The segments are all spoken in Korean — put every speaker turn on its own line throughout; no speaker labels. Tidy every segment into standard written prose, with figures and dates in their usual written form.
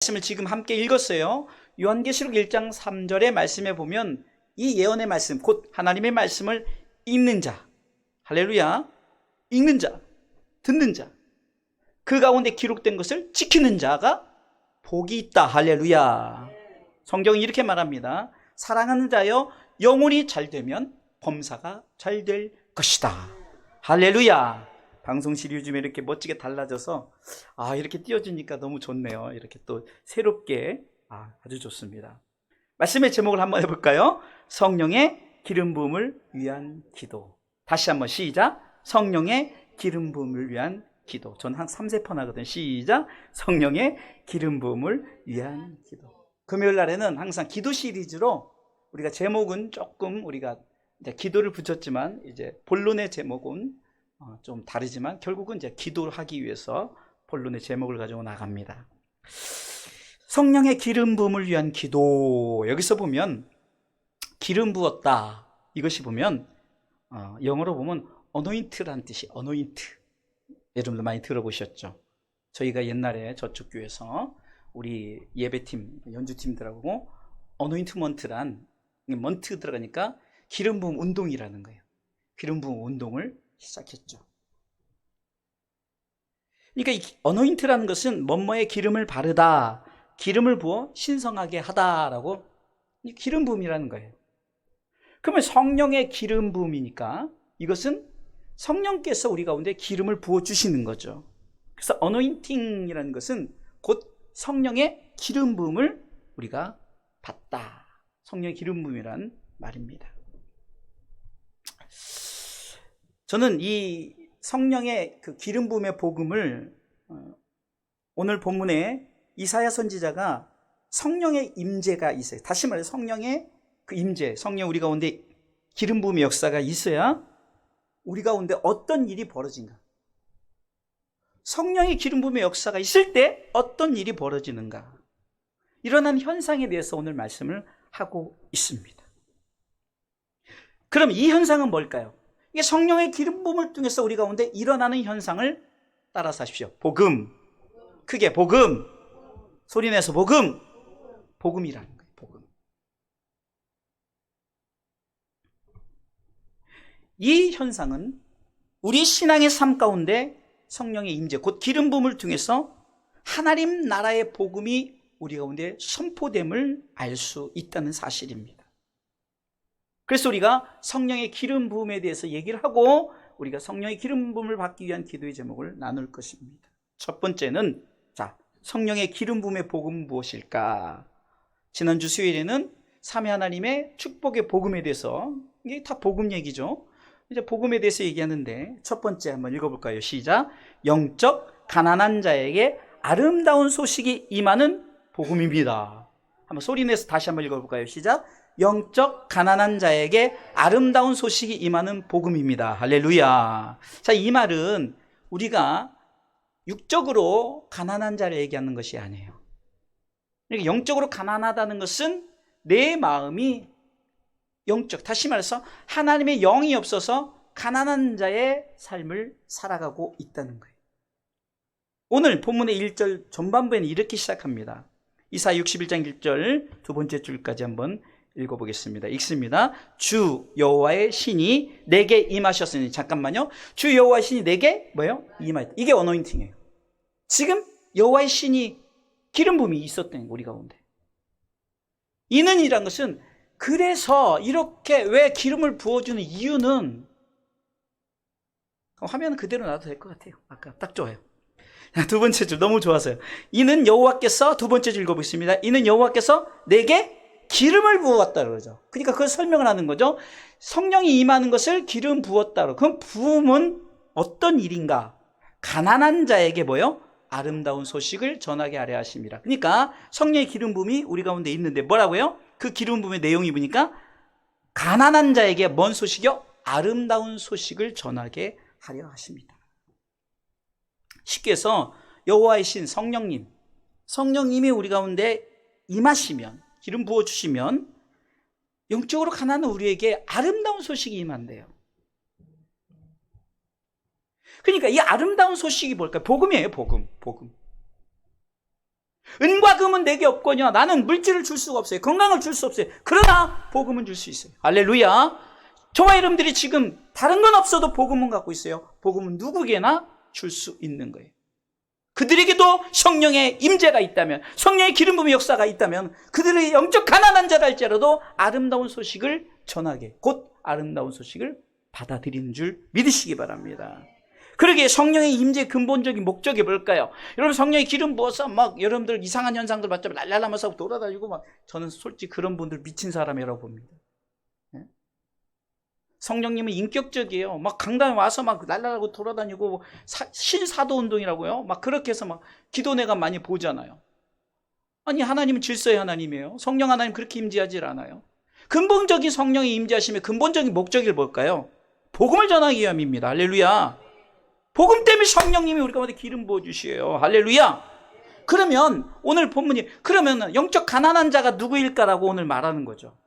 말씀을 지금 함께 읽었어요. 요한계시록 1장 3절의 말씀에 보면 이 예언의 말씀, 곧 하나님의 말씀을 읽는 자, 할렐루야, 읽는 자, 듣는 자, 그 가운데 기록된 것을 지키는 자가 복이 있다. 할렐루야. 성경이 이렇게 말합니다. 사랑하는 자여, 영혼이 잘 되면 범사가 잘 될 것이다. 할렐루야. 방송실이 요즘에 이렇게 멋지게 달라져서 이렇게 띄워주니까 너무 좋네요. 이렇게 또 새롭게 아주 좋습니다. 말씀의 제목을 한번 해볼까요? 성령의 기름 부음을 위한 기도. 다시 한번 시작. 성령의 기름 부음을 위한 기도. 전 한 3세번 하거든요. 시작. 성령의 기름 부음을 위한 기도. 금요일 날에는 항상 기도 시리즈로 우리가 제목은 조금 우리가 이제 기도를 붙였지만 이제 본론의 제목은 좀 다르지만 결국은 이제 기도를 하기 위해서 본론의 제목을 가지고 나갑니다. 성령의 기름 부음을 위한 기도. 여기서 보면 기름 부었다. 이것이 보면 영어로 보면 anoint라는 뜻이 anoint. 여러분들 많이 들어보셨죠? 저희가 옛날에 저쪽 교회에서 우리 예배팀, 연주팀들하고 anointment란 먼트 들어가니까 기름 부음 운동이라는 거예요. 기름 부음 운동을 시작했죠. 그러니까 이 어노인트라는 것은 뭐뭐에 기름을 바르다, 기름을 부어 신성하게 하다라고 기름 부음이라는 거예요. 그러면 성령의 기름 부음이니까 이것은 성령께서 우리 가운데 기름을 부어 주시는 거죠. 그래서 어노인팅이라는 것은 곧 성령의 기름 부음을 우리가 받다. 성령의 기름 부음이란 말입니다. 저는 이 성령의 그 기름 부음의 복음을 오늘 본문에 이사야 선지자가 성령의 임재가 있어요. 다시 말해 성령의 그 임재, 성령 우리 가운데 기름 부음의 역사가 있어야 우리 가운데 어떤 일이 벌어진가. 성령의 기름 부음의 역사가 있을 때 어떤 일이 벌어지는가. 일어난 현상에 대해서 오늘 말씀을 하고 있습니다. 그럼 이 현상은 뭘까요? 이게 성령의 기름 부음을 통해서 우리 가운데 일어나는 현상을 따라서 하십시오. 복음. 크게 복음. 소리내서 복음. 복음이라는 거예요. 복음. 이 현상은 우리 신앙의 삶 가운데 성령의 임재, 곧 기름 부음을 통해서 하나님 나라의 복음이 우리 가운데 선포됨을 알 수 있다는 사실입니다. 그래서 우리가 성령의 기름 부음에 대해서 얘기를 하고 우리가 성령의 기름 부음을 받기 위한 기도의 제목을 나눌 것입니다. 첫 번째는 성령의 기름 부음의 복음은 무엇일까? 지난주 수요일에는 삼위 하나님의 축복의 복음에 대해서, 이게 다 복음 얘기죠. 이제 복음에 대해서 얘기하는데 첫 번째 한번 읽어볼까요? 시작. 영적 가난한 자에게 아름다운 소식이 임하는 복음입니다. 한번 소리내서 다시 한번 읽어볼까요? 시작. 영적 가난한 자에게 아름다운 소식이 임하는 복음입니다. 할렐루야. 자, 이 말은 우리가 육적으로 가난한 자를 얘기하는 것이 아니에요. 그러니까 영적으로 가난하다는 것은 내 마음이 영적, 다시 말해서 하나님의 영이 없어서 가난한 자의 삶을 살아가고 있다는 거예요. 오늘 본문의 1절 전반부에는 이렇게 시작합니다. 이사야 61장 1절 두 번째 줄까지 한번 읽어보겠습니다. 읽습니다. 주 여호와의 신이 내게 임하셨으니. 잠깐만요. 주 여호와의 신이 내게 뭐예요? 임하였다. 이게 어노인팅이에요. 지금 여호와의 신이 기름 부음이 있었던 우리 가운데. 이는 이란 것은 그래서 이렇게 왜 기름을 부어주는 이유는, 화면 그대로 놔도 될 것 같아요. 아까 딱 좋아요. 두 번째 줄 너무 좋았어요. 이는 여호와께서, 두 번째 줄 읽어보겠습니다. 이는 여호와께서 내게 기름을 부었다 그러죠. 그러니까 그걸 설명을 하는 거죠. 성령이 임하는 것을 기름 부었다. 그럼 부음은 어떤 일인가? 가난한 자에게 뭐요? 아름다운 소식을 전하게 하려 하심이라. 그러니까 성령의 기름 부음이 우리 가운데 있는데 뭐라고요? 그 기름 부음의 내용이 보니까 가난한 자에게 뭔 소식이요? 아름다운 소식을 전하게 하려 하십니다. 쉽게 해서 여호와의 신 성령님이 우리 가운데 임하시면, 기름 부어주시면 영적으로 가난한 우리에게 아름다운 소식이 임한대요. 그러니까 이 아름다운 소식이 뭘까요? 복음이에요. 복음. 은과 금은 내게 없거니와 나는 물질을 줄 수가 없어요. 건강을 줄 수 없어요. 그러나 복음은 줄 수 있어요. 할렐루야. 저와 여러분들이 지금 다른 건 없어도 복음은 갖고 있어요. 복음은 누구에게나 줄 수 있는 거예요. 그들에게도 성령의 임재가 있다면, 성령의 기름 부음의 역사가 있다면, 그들의 영적 가난한 자라 할지라도 아름다운 소식을 전하게, 곧 아름다운 소식을 받아들이는 줄 믿으시기 바랍니다. 그러기에 성령의 임재의 근본적인 목적이 뭘까요? 여러분, 성령의 기름 부어서 막 여러분들 이상한 현상들 받자면 랄랄하면서 돌아다니고 막, 저는 솔직히 그런 분들 미친 사람이라고 봅니다. 성령님은 인격적이에요. 막 강단에 와서 막 날라라고 돌아다니고 신사도 운동이라고요. 막 그렇게 해서 막 기도내가 많이 보잖아요. 아니, 하나님은 질서의 하나님이에요. 성령 하나님 그렇게 임재하지 않아요. 근본적인 성령이 임재하심의 근본적인 목적이 뭘까요? 복음을 전하기 위함입니다. 할렐루야. 복음 때문에 성령님이 우리 가운데 기름 부어주시에요. 할렐루야. 그러면 오늘 본문이, 그러면 영적 가난한 자가 누구일까라고 오늘 말하는 거죠.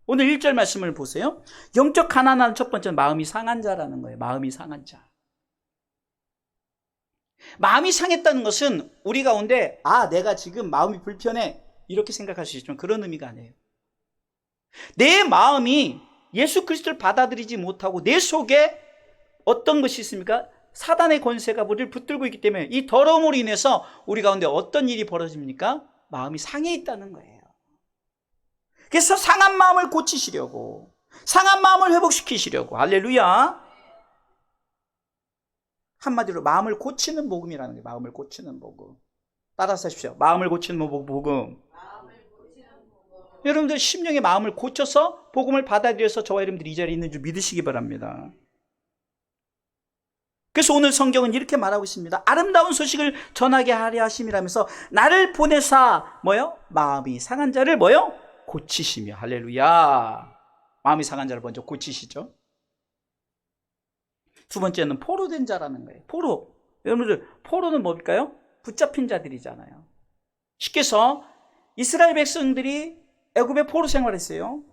오늘 1절 말씀을 보세요. 영적 가난한 첫 번째는 마음이 상한 자라는 거예요. 마음이 상한 자. 마음이 상했다는 것은 우리 가운데 내가 지금 마음이 불편해 이렇게 생각할 수 있지만 그런 의미가 아니에요. 내 마음이 예수 그리스도를 받아들이지 못하고 내 속에 어떤 것이 있습니까? 사단의 권세가 우리를 붙들고 있기 때문에 이 더러움으로 인해서 우리 가운데 어떤 일이 벌어집니까? 마음이 상해 있다는 거예요. 그래서 상한 마음을 고치시려고, 상한 마음을 회복시키시려고, 할렐루야. 한마디로 마음을 고치는 복음이라는 게, 마음을 고치는 복음. 따라서 하십시오. 마음을 고치는 복음. 여러분들 심령의 마음을 고쳐서 복음을 받아들여서 저와 여러분들이 이 자리에 있는 줄 믿으시기 바랍니다. 그래서 오늘 성경은 이렇게 말하고 있습니다. 아름다운 소식을 전하게 하려 하심이라면서 나를 보내사 마음이 상한 자를 고치시며. 할렐루야. 마음이 상한 자를 먼저 고치시죠. 두 번째는 포로된 자라는 거예요. 포로. 여러분들, 포로는 뭘까요? 붙잡힌 자들이잖아요. 쉽게 해서 이스라엘 백성들이 애굽에 포로 생활했어요.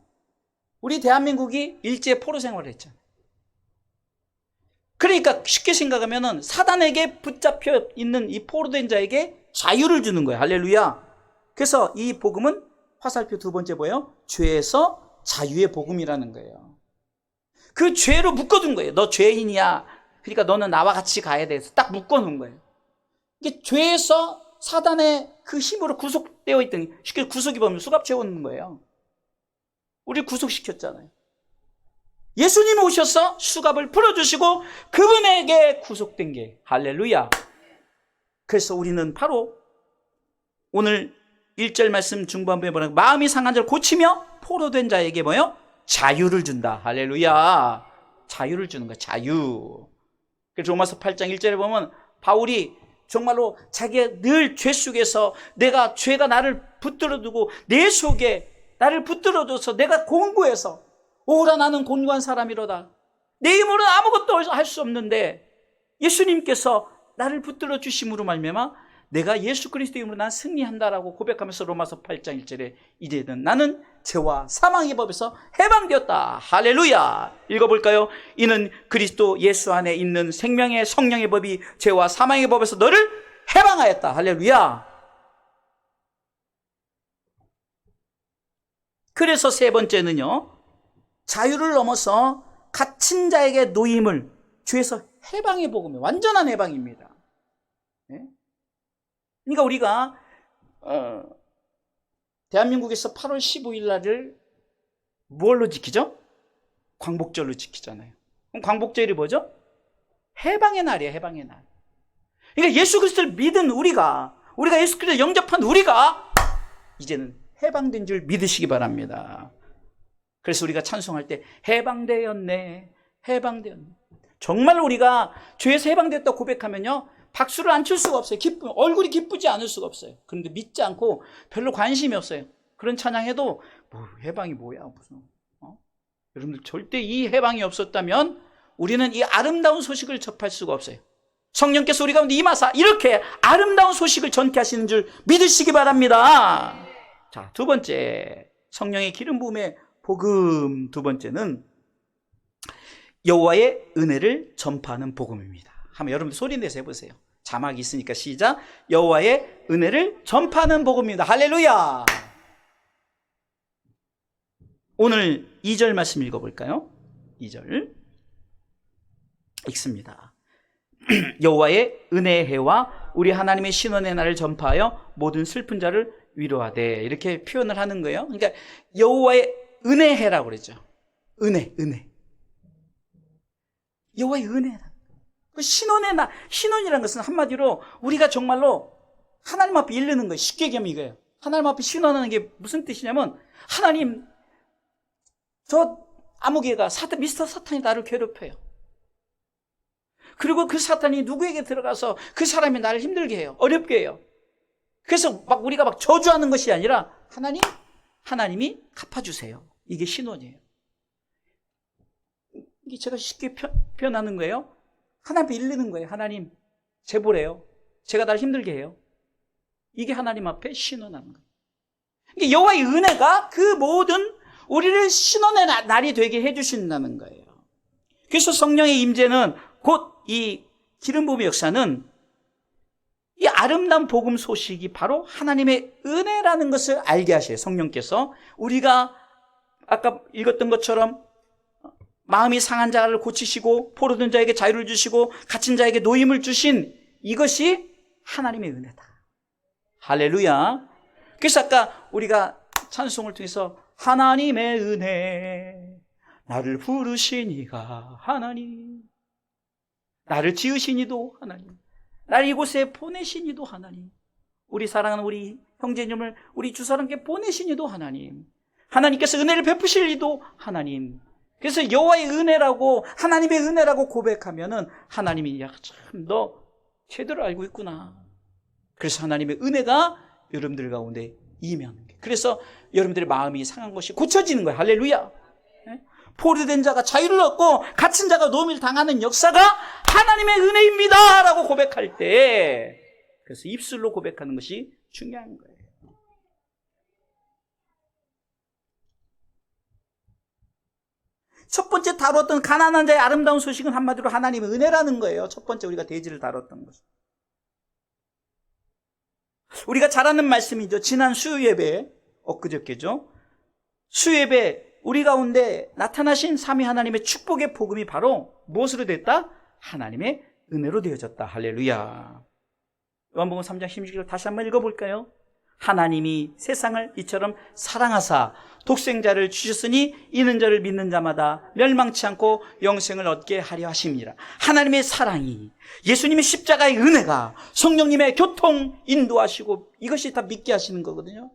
우리 대한민국이 일제 포로 생활을 했잖아요. 그러니까 쉽게 생각하면은 사단에게 붙잡혀 있는 이 포로된 자에게 자유를 주는 거예요. 할렐루야. 그래서 이 복음은 화살표 두 번째 뭐예요? 죄에서 자유의 복음이라는 거예요. 그 죄로 묶어둔 거예요. 너 죄인이야. 그러니까 너는 나와 같이 가야 돼. 딱 묶어놓은 거예요. 이게 죄에서 사단의 그 힘으로 구속되어 있던, 쉽게 구속이 보면 수갑 채우는 거예요. 우리 구속시켰잖아요. 예수님이 오셔서 수갑을 풀어주시고 그분에게 구속된 게, 할렐루야. 그래서 우리는 바로 오늘 1절 말씀 중반부에 뭐라고, 마음이 상한 자를 고치며 포로된 자에게 자유를 준다. 할렐루야. 자유를 주는 거야. 자유. 그래서 로마서 8장 1절에 보면 바울이 정말로 자기가 늘 죄 속에서 죄가 나를 붙들어두고 내 속에 나를 붙들어줘서 내가 공고해서 오라 나는 곤고한 사람이로다. 내 힘으로는 아무것도 할 수 없는데 예수님께서 나를 붙들어 주심으로 말미암아 내가 예수 그리스도의 이름으로 난 승리한다라고 고백하면서 로마서 8장 1절에 이제는 나는 죄와 사망의 법에서 해방되었다. 할렐루야. 읽어볼까요? 이는 그리스도 예수 안에 있는 생명의 성령의 법이 죄와 사망의 법에서 너를 해방하였다. 할렐루야. 그래서 세 번째는요, 자유를 넘어서 갇힌 자에게 노임을 죄에서 해방의 복음이에요. 완전한 해방입니다. 그러니까 우리가 대한민국에서 8월 15일 날을 뭘로 지키죠? 광복절로 지키잖아요. 그럼 광복절이 뭐죠? 해방의 날이에요. 해방의 날. 그러니까 예수 그리스도를 믿은 우리가 예수 그리스도를 영접한 우리가 이제는 해방된 줄 믿으시기 바랍니다. 그래서 우리가 찬송할 때 해방되었네, 해방되었네. 정말 우리가 죄에서 해방되었다고 고백하면요, 박수를 안 칠 수가 없어요. 얼굴이 기쁘지 않을 수가 없어요. 그런데 믿지 않고 별로 관심이 없어요. 그런 찬양해도 해방이 뭐야 무슨 여러분들, 절대 이 해방이 없었다면 우리는 이 아름다운 소식을 접할 수가 없어요. 성령께서 우리 가운데 임하사 이렇게 아름다운 소식을 전케 하시는 줄 믿으시기 바랍니다. 자, 두 번째, 성령의 기름 부음의 복음 두 번째는 여호와의 은혜를 전파하는 복음입니다. 한번 여러분들 소리 내서 해보세요. 자막이 있으니까 시작. 여호와의 은혜를 전파하는 복음입니다. 할렐루야. 오늘 2절 말씀 읽어볼까요? 2절 읽습니다. 여호와의 은혜의 해와 우리 하나님의 신원의 날을 전파하여 모든 슬픈 자를 위로하되, 이렇게 표현을 하는 거예요. 그러니까 여호와의 은혜의 해라고 그러죠. 은혜. 여호와의 은혜라. 그 신원의 날, 신원이라는 것은 한마디로 우리가 정말로 하나님 앞에 이르는 거예요. 쉽게 얘기하면 이거예요. 하나님 앞에 신원하는 게 무슨 뜻이냐면, 하나님, 저 아무개가 미스터 사탄이 나를 괴롭혀요. 그리고 그 사탄이 누구에게 들어가서 그 사람이 나를 힘들게 해요. 어렵게 해요. 그래서 우리가 저주하는 것이 아니라 하나님이 갚아주세요. 이게 신원이에요. 이게 제가 쉽게 표현하는 거예요. 하나님 앞에 일르는 거예요. 하나님, 제보래요. 제가 나를 힘들게 해요. 이게 하나님 앞에 신원하는 거예요. 이게 여호와의 은혜가 그 모든 우리를 신원의 날이 되게 해주신다는 거예요. 그래서 성령의 임재는 곧 이 기름 부음의 역사는 이 아름다운 복음 소식이 바로 하나님의 은혜라는 것을 알게 하셔요. 성령께서 우리가 아까 읽었던 것처럼 마음이 상한 자를 고치시고 포로된 자에게 자유를 주시고 갇힌 자에게 노임을 주신 이것이 하나님의 은혜다. 할렐루야. 그래서 아까 우리가 찬송을 통해서 하나님의 은혜 나를 부르시니가 하나님, 나를 지으시니도 하나님, 나를 이곳에 보내시니도 하나님, 우리 사랑하는 우리 형제님을 우리 주사람께 보내시니도 하나님, 하나님께서 은혜를 베푸시니도 하나님. 그래서 여호와의 은혜라고, 하나님의 은혜라고 고백하면은 하나님이 참 너 제대로 알고 있구나. 그래서 하나님의 은혜가 여러분들 가운데 임하는 거예요. 그래서 여러분들의 마음이 상한 것이 고쳐지는 거예요. 할렐루야. 포로된 자가 자유를 얻고 갇힌 자가 노임을 당하는 역사가 하나님의 은혜입니다 라고 고백할 때, 그래서 입술로 고백하는 것이 중요한 거예요. 첫 번째 다뤘던 가난한 자의 아름다운 소식은 한마디로 하나님의 은혜라는 거예요. 첫 번째 우리가 대지를 다뤘던 것은. 우리가 잘 아는 말씀이죠. 지난 수요예배, 엊그저께죠. 수요예배 우리 가운데 나타나신 삼위 하나님의 축복의 복음이 바로 무엇으로 됐다? 하나님의 은혜로 되어졌다. 할렐루야. 요한복음 3장 16절 다시 한번 읽어볼까요? 하나님이 세상을 이처럼 사랑하사 독생자를 주셨으니 이는 저를 믿는 자마다 멸망치 않고 영생을 얻게 하려 하심이라. 하나님의 사랑이, 예수님의 십자가의 은혜가, 성령님의 교통 인도하시고, 이것이 다 믿게 하시는 거거든요.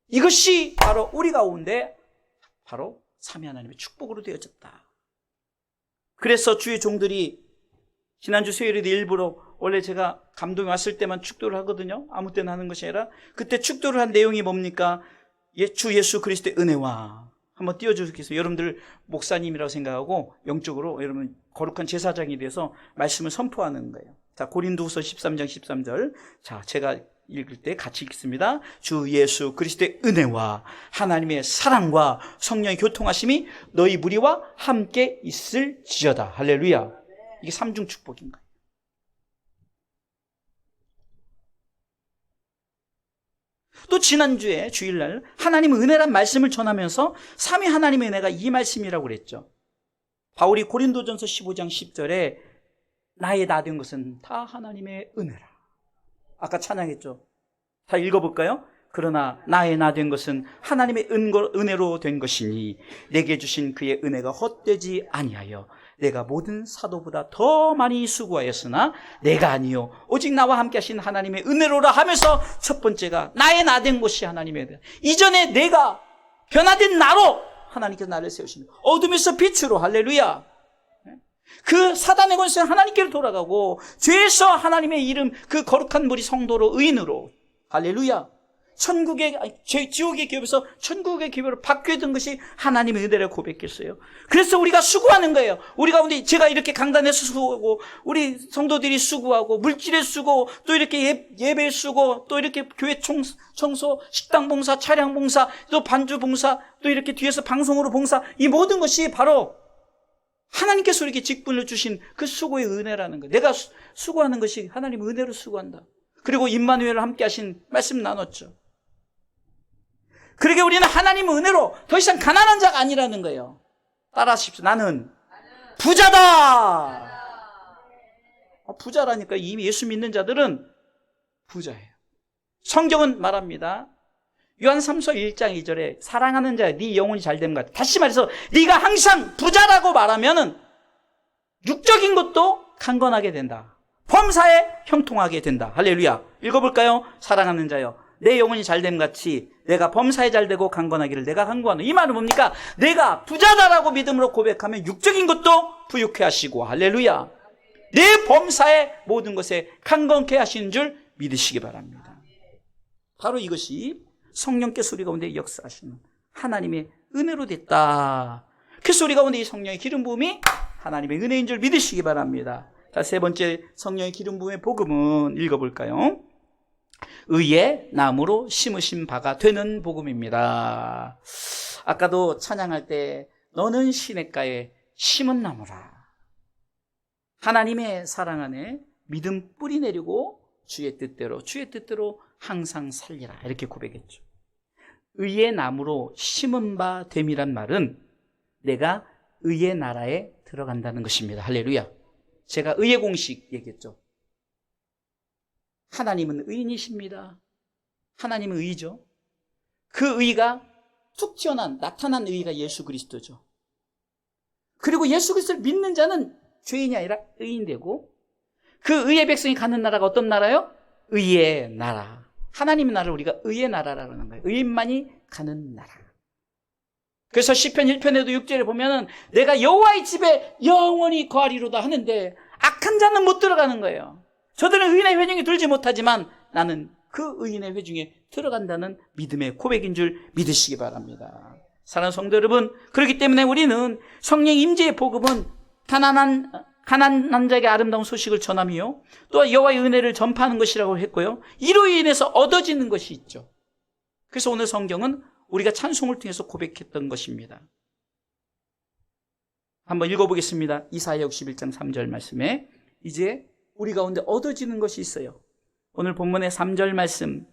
이것이 바로 우리 가운데 바로 삼위 하나님의 축복으로 되어졌다. 그래서 주의 종들이 지난주 수요일에도 일부러, 원래 제가 감동이 왔을 때만 축도를 하거든요. 아무 때나 하는 것이 아니라 그때 축도를 한 내용이 뭡니까? 주 예수 그리스도의 은혜와, 한번 띄워주시겠어요? 여러분들 목사님이라고 생각하고 영적으로 여러분 거룩한 제사장이 돼서 말씀을 선포하는 거예요. 자, 고린도후서 13장 13절. 자, 제가 읽을 때 같이 읽습니다. 주 예수 그리스도의 은혜와 하나님의 사랑과 성령의 교통하심이 너희 무리와 함께 있을지어다. 할렐루야. 이게 삼중 축복인 거예요. 또 지난주에 주일날 하나님의 은혜란 말씀을 전하면서 삼위 하나님의 은혜가 이 말씀이라고 그랬죠. 바울이 고린도전서 15장 10절에 나의 나 된 것은 다 하나님의 은혜라. 아까 찬양했죠. 다 읽어볼까요? 그러나 나의 나 된 것은 하나님의 은혜로 된 것이니 내게 주신 그의 은혜가 헛되지 아니하여 내가 모든 사도보다 더 많이 수고하였으나 내가 아니요 오직 나와 함께 하신 하나님의 은혜로라 하면서 첫 번째가 나의 나 된 것이 하나님의 은혜. 이전에 내가 변화된 나로 하나님께서 나를 세우시는, 어둠에서 빛으로, 할렐루야. 그 사단의 권세는 하나님께로 돌아가고 죄에서 하나님의 이름, 그 거룩한 무리 성도로, 의인으로, 할렐루야. 지옥의 기업에서 천국의 기업으로 바뀌었던 것이 하나님의 은혜라고 고백했어요. 그래서 우리가 수고하는 거예요. 우리 가운데 제가 이렇게 강단에서 수고하고, 우리 성도들이 수고하고, 물질에 수고, 또 이렇게 예배에 수고, 또 이렇게 교회 청소, 식당 봉사, 차량 봉사, 또 반주 봉사, 또 이렇게 뒤에서 방송으로 봉사, 이 모든 것이 바로 하나님께서 우리에게 직분을 주신 그 수고의 은혜라는 거예요. 내가 수고하는 것이 하나님 은혜로 수고한다. 그리고 임마누엘을 함께 하신 말씀 나눴죠. 그러게 우리는 하나님 은혜로 더 이상 가난한 자가 아니라는 거예요. 따라하십시오. 나는 부자다. 부자라니까. 이미 예수 믿는 자들은 부자예요. 성경은 말합니다. 요한 3서 1장 2절에 사랑하는 자야 네 영혼이 잘됨 같아. 다시 말해서 네가 항상 부자라고 말하면은 육적인 것도 강건하게 된다. 범사에 형통하게 된다. 할렐루야. 읽어볼까요? 사랑하는 자여 내 영혼이 잘됨 같이 내가 범사에 잘되고 강건하기를 내가 간구하노. 이 말은 뭡니까? 내가 부자다라고 믿음으로 고백하면 육적인 것도 부유케 하시고, 할렐루야, 내 범사에 모든 것에 강건케 하시는 줄 믿으시기 바랍니다. 바로 이것이 성령께서 우리 가운데 역사하시는 하나님의 은혜로 됐다. 그래서 우리 가운데 이 성령의 기름 부음이 하나님의 은혜인 줄 믿으시기 바랍니다. 자, 세 번째 성령의 기름 부음의 복음은 읽어볼까요? 의의 나무로 심으신 바가 되는 복음입니다. 아까도 찬양할 때 너는 시냇가에 심은 나무라. 하나님의 사랑 안에 믿음 뿌리 내리고 주의 뜻대로 항상 살리라. 이렇게 고백했죠. 의의 나무로 심은 바 됨이란 말은 내가 의의 나라에 들어간다는 것입니다. 할렐루야. 제가 의의 공식 얘기했죠. 하나님은 의인이십니다. 하나님은 의죠. 그 의가 툭 튀어난 나타난 의가 예수 그리스도죠. 그리고 예수 그리스도를 믿는 자는 죄인이 아니라 의인되고, 그 의의 백성이 가는 나라가 어떤 나라요? 의의 나라. 하나님의 나라를 우리가 의의 나라라는 거예요. 의인만이 가는 나라. 그래서 시편 1편에도 6절에 보면은 내가 여호와의 집에 영원히 거하리로다 하는데 악한 자는 못 들어가는 거예요. 저들은 의인의 회중에 들지 못하지만 나는 그 의인의 회중에 들어간다는 믿음의 고백인 줄 믿으시기 바랍니다. 사랑하는 성도 여러분, 그렇기 때문에 우리는 성령 임재의 복음은 가난한 자에게 아름다운 소식을 전하며 또 여호와의 은혜를 전파하는 것이라고 했고요, 이로 인해서 얻어지는 것이 있죠. 그래서 오늘 성경은 우리가 찬송을 통해서 고백했던 것입니다. 한번 읽어보겠습니다. 이사야 61장 3절 말씀에 이제 우리 가운데 얻어지는 것이 있어요. 오늘 본문의 3절 말씀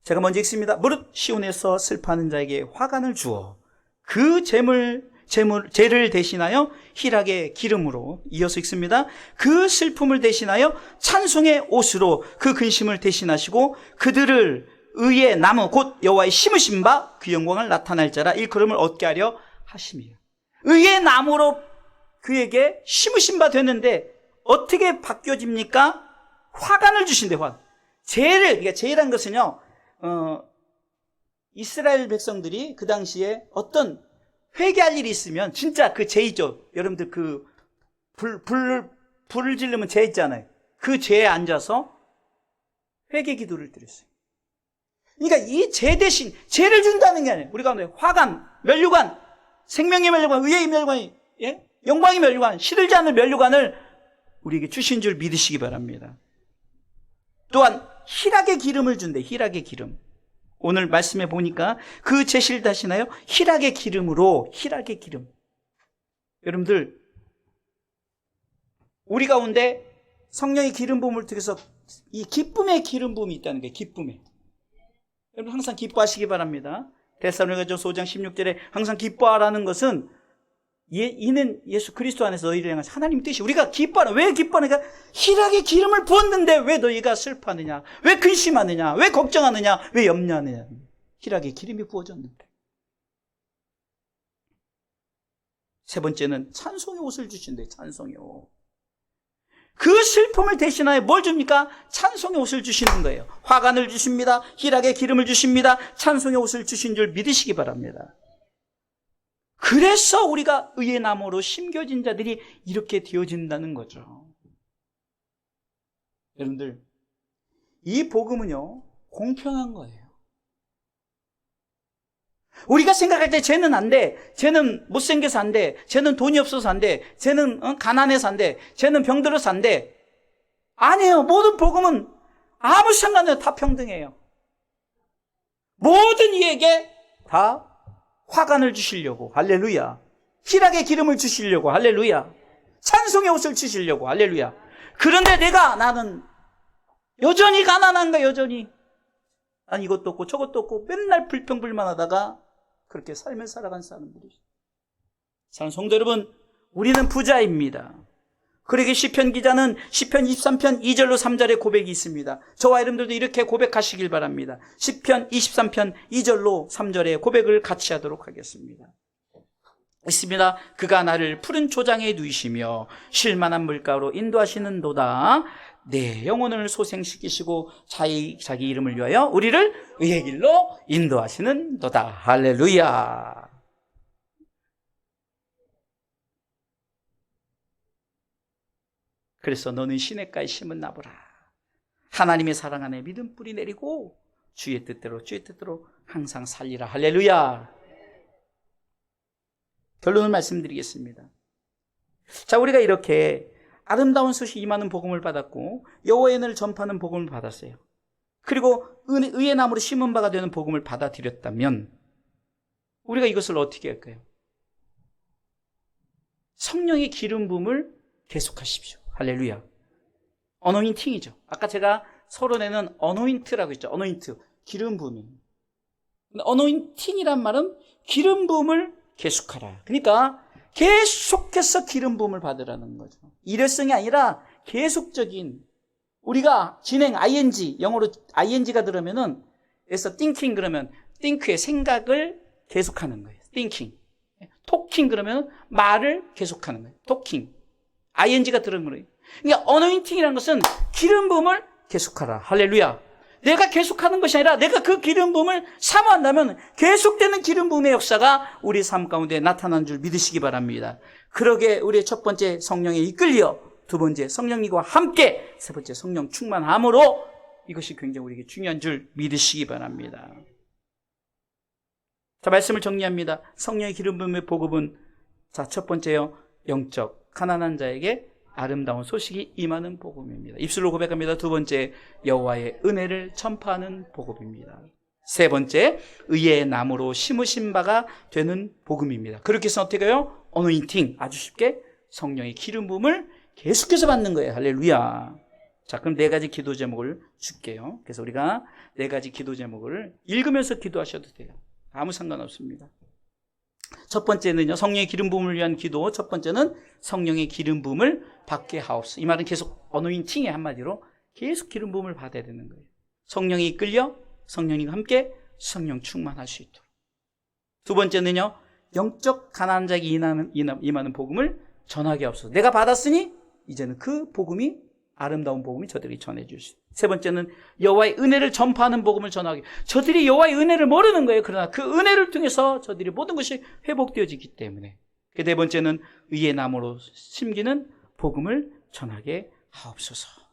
제가 먼저 읽습니다. 무릇 시온에서 슬퍼하는 자에게 화관을 주어 그 죄를 대신하여 희락의 기름으로, 이어서 읽습니다. 그 슬픔을 대신하여 찬송의 옷으로 그 근심을 대신하시고 그들을 의의 나무 곧 여호와의 심으신 바 그 영광을 나타낼 자라 일컬음을 얻게 하려 하심이에요. 의의 나무로 그에게 심으신 바 되는데 어떻게 바뀌어집니까? 화관을 주신대. 그러니까 죄란 것은요, 이스라엘 백성들이 그 당시에 어떤 회개할 일이 있으면 진짜 그 죄이죠. 여러분들 그 불을 지르면 죄 있잖아요. 그 죄에 앉아서 회개 기도를 드렸어요. 그러니까 이 죄 대신 죄를 준다는 게 아니에요. 우리 가운데 화관, 면류관, 생명의 면류관, 의의 면류관, 예? 영광의 면류관, 시들지 않는 면류관을 우리에게 주신 줄 믿으시기 바랍니다. 또한 희락의 기름을 준대. 희락의 기름. 오늘 말씀에 보니까 그 죄를 대신하여 희락의 기름으로, 희락의 기름. 여러분들, 우리 가운데 성령의 기름 부음을 통해서 이 기쁨의 기름 부음이 있다는 거예요. 기쁨의. 여러분 항상 기뻐하시기 바랍니다. 데살로니가전서 5장 16절에 항상 기뻐하라는 것은 이는 예수 그리스도 안에서 너희를 향한 하나님 뜻이, 우리가 기뻐하라. 왜 기뻐하느냐? 희락의 기름을 부었는데 왜 너희가 슬퍼하느냐? 왜 근심하느냐? 왜 걱정하느냐? 왜 염려하느냐? 희락의 기름이 부어졌는데. 세 번째는 찬송의 옷을 주신대. 찬송의 옷. 그 슬픔을 대신하여 뭘 줍니까? 찬송의 옷을 주시는 거예요. 화관을 주십니다. 희락의 기름을 주십니다. 찬송의 옷을 주신 줄 믿으시기 바랍니다. 그래서 우리가 의의 나무로 심겨진 자들이 이렇게 되어진다는 거죠. 여러분들, 이 복음은요, 공평한 거예요. 우리가 생각할 때 쟤는 안 돼, 쟤는 못생겨서 안 돼, 쟤는 돈이 없어서 안 돼, 쟤는 가난해서 안 돼, 쟤는 병들어서 안 돼. 아니에요. 모든 복음은 아무 상관없어요. 다 평등해요. 모든 이에게 다 화관을 주시려고, 할렐루야, 희락의 기름을 주시려고, 할렐루야. 찬송의 옷을 주시려고, 할렐루야. 그런데 나는 여전히 가난한가, 여전히. 아니, 이것도 없고 저것도 없고 맨날 불평불만하다가 그렇게 삶을 살아간 사람들이. 사랑하는 성도 여러분, 우리는 부자입니다. 그러기 시편 기자는 시편 23편 2절로 3절의 고백이 있습니다. 저와 여러분들도 이렇게 고백하시길 바랍니다. 시편 23편 2절로 3절의 고백을 같이 하도록 하겠습니다. 있습니다. 그가 나를 푸른 초장에 누이시며 쉴만한 물가로 인도하시는도다. 내 영혼을 소생시키시고 자기 이름을 위하여 우리를 의의 길로 인도하시는도다. 할렐루야. 그래서 너는 시냇가에 심은 나무라. 하나님의 사랑 안에 믿음 뿌리 내리고 주의 뜻대로 항상 살리라. 할렐루야. 결론을 말씀드리겠습니다. 자, 우리가 이렇게 아름다운 소식 임하는 복음을 받았고 여호와의 은혜를 전파하는 복음을 받았어요. 그리고 의의 나무로 심은 바가 되는 복음을 받아들였다면 우리가 이것을 어떻게 할까요? 성령의 기름 부음을 계속하십시오. 할렐루야. 어노인팅이죠. 아까 제가 서론에는 어노인트라고 했죠. 어노인트, 기름 부음이. 어노인팅이란 말은 기름 부음을 계속하라. 그러니까 계속해서 기름 부음을 받으라는 거죠. 일회성이 아니라 계속적인, 우리가 진행 ing, 영어로 ing가 들으면은 에서 thinking 그러면 think의 생각을 계속하는 거예요. thinking. talking 그러면 말을 계속하는 거예요. talking. ing가 들은 거예요. 그러니까 어노인팅이라는 것은 기름 부음을 계속하라. 할렐루야. 내가 계속하는 것이 아니라 내가 그 기름 부음을 사모한다면 계속되는 기름 부음의 역사가 우리 삶 가운데 나타나는 줄 믿으시기 바랍니다. 그러게 우리의 첫 번째 성령에 이끌려, 두 번째 성령님과 함께, 세 번째 성령 충만함으로 이것이 굉장히 우리에게 중요한 줄 믿으시기 바랍니다. 자, 말씀을 정리합니다. 성령의 기름 부음의 복음은, 자, 첫 번째요, 영적 가난한 자에게 아름다운 소식이 임하는 복음입니다. 입술로 고백합니다. 두 번째, 여호와의 은혜를 전파하는 복음입니다. 세 번째, 의의 나무로 심으신 바가 되는 복음입니다. 그렇게 해서 어떻게 해요? 어노인팅, 아주 쉽게 성령의 기름 부음을 계속해서 받는 거예요. 할렐루야. 자, 그럼 네 가지 기도 제목을 줄게요. 그래서 우리가 네 가지 기도 제목을 읽으면서 기도하셔도 돼요. 아무 상관없습니다. 첫 번째는요, 성령의 기름 부음을 위한 기도. 첫 번째는 성령의 기름 부음을 받게 하옵소서. 이 말은 계속 어노인팅의 한마디로 계속 기름 부음을 받아야 되는 거예요. 성령이 이끌려 성령님과 함께 성령 충만할 수 있도록. 두 번째는요, 영적 가난한 자에게 임하는 복음을 전하게 하옵소서. 내가 받았으니 이제는 그 복음이, 아름다운 복음이 저들이 전해줄 수 있어요. 세 번째는 여호와의 은혜를 전파하는 복음을 전하게. 저들이 여호와의 은혜를 모르는 거예요. 그러나 그 은혜를 통해서 저들이 모든 것이 회복되어지기 때문에. 네 번째는 의의 나무로 심기는 복음을 전하게 하옵소서.